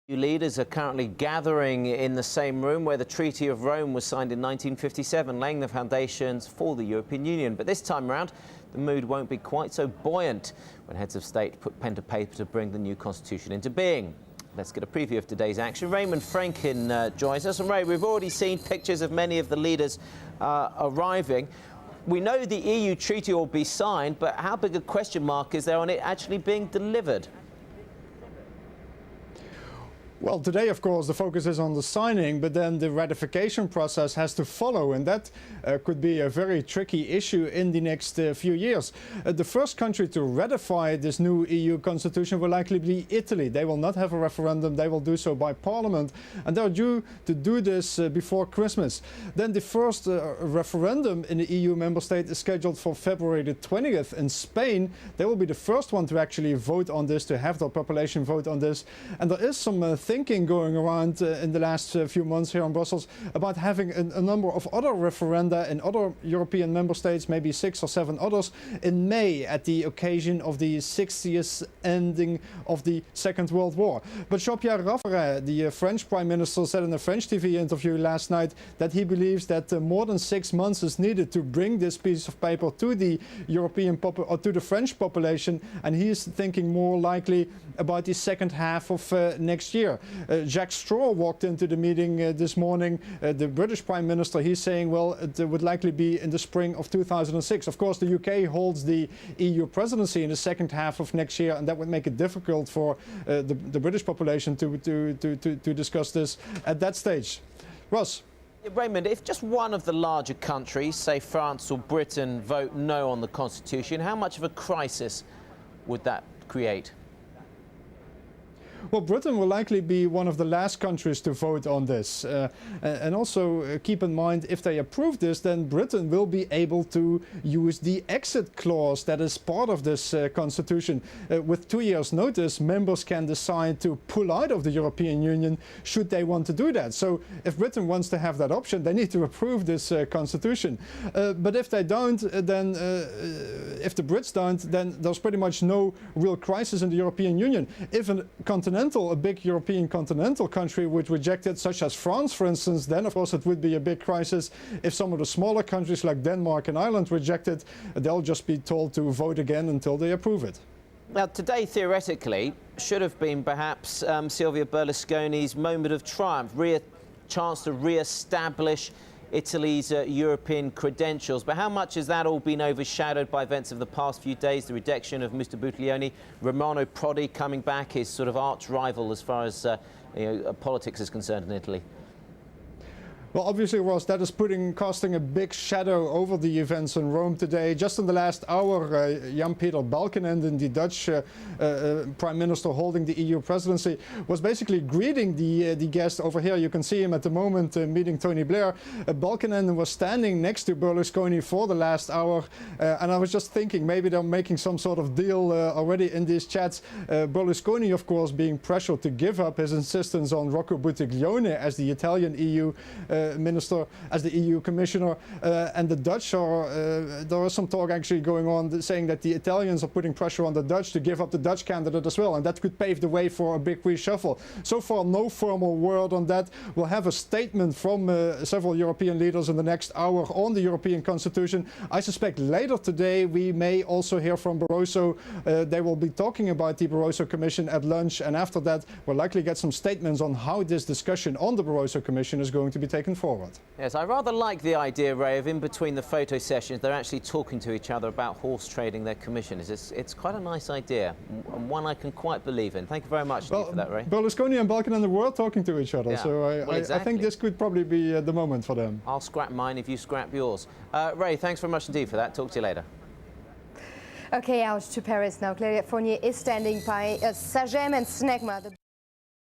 EU leaders are currently gathering in the same room where the Treaty of Rome was signed in 1957, laying the foundations for the European Union. But this time round, the mood won't be quite so buoyant when heads of state put pen to paper to bring the new constitution into being. Let's get a preview of today's action. Raymond Frankin joins us. And Ray, we've already seen pictures of many of the leaders arriving. We know the EU treaty will be signed, but how big a question mark is there on it actually being delivered? Well, today, of course, the focus is on the signing, but then the ratification process has to follow, and that could be a very tricky issue in the next few years. The first country to ratify this new EU constitution will likely be Italy. They will not have a referendum, they will do so by parliament, and they're due to do this before Christmas. Then the first referendum in the EU member state is scheduled for February the 20th in Spain. They will be the first one to actually vote on this, to have their population vote on this, and there is some thinking going around in the last few months here in Brussels about having a number of other referenda in other European member states, maybe 6 or 7 others, in May at the occasion of the 60th ending of the Second World War. But Jean-Pierre Raffarin, the French Prime Minister, said in a French TV interview last night that he believes that more than 6 months is needed to bring this piece of paper to the to the French population, and he is thinking more likely about the second half of next year. Jack Straw walked into the meeting this morning, the British Prime Minister. He's saying, well, it would likely be in the spring of 2006. Of course, the UK holds the EU presidency in the second half of next year, and that would make it difficult for the British population to discuss this at that stage. Ross? Raymond, if just one of the larger countries, say France or Britain, vote no on the constitution, how much of a crisis would that create? Well, Britain will likely be one of the last countries to vote on this. And also keep in mind, if they approve this, then Britain will be able to use the exit clause that is part of this constitution. With 2 years' notice, members can decide to pull out of the European Union should they want to do that. So if Britain wants to have that option, they need to approve this constitution. But if they don't, then if the Brits don't, then there's pretty much no real crisis in the European Union. If a big European continental country would reject it, such as France, for instance, then of course it would be a big crisis. If some of the smaller countries like Denmark and Ireland reject it, they'll just be told to vote again until they approve it. Now, today, theoretically, should have been perhaps Silvio Berlusconi's moment of triumph, chance to re-establish Italy's European credentials. But how much has that all been overshadowed by events of the past few days? The rejection of Mr. Buttiglione, Romano Prodi coming back, his sort of arch rival as far as politics is concerned in Italy. Well, obviously, Ross, that is casting a big shadow over the events in Rome today. Just in the last hour, Jan-Peter Balkenende, the Dutch Prime Minister holding the EU presidency, was basically greeting the guest over here. You can see him at the moment meeting Tony Blair. Balkenende was standing next to Berlusconi for the last hour. And I was just thinking, maybe they're making some sort of deal already in these chats. Berlusconi, of course, being pressured to give up his insistence on Rocco Buttiglione as the Italian EU minister, as the EU commissioner, and the Dutch are, there is some talk actually going on saying that the Italians are putting pressure on the Dutch to give up the Dutch candidate as well, and that could pave the way for a big reshuffle. So far, no formal word on that. We'll have a statement from several European leaders in the next hour on the European Constitution. I suspect later today we may also hear from Barroso. They will be talking about the Barroso Commission at lunch, and after that we'll likely get some statements on how this discussion on the Barroso Commission is going to be taken forward. Yes, I rather like the idea, Ray, of in between the photo sessions they're actually talking to each other about horse trading their commissions. It's quite a nice idea, and one I can quite believe in. Thank you very much for that, Ray. Berlusconi and Balkenende were talking to each other, yeah. So exactly. I think this could probably be the moment for them. I'll scrap mine if you scrap yours. Ray, thanks very much indeed for that. Talk to you later. Okay, out to Paris now. Claudia Fournier is standing by Sagem and Snegma.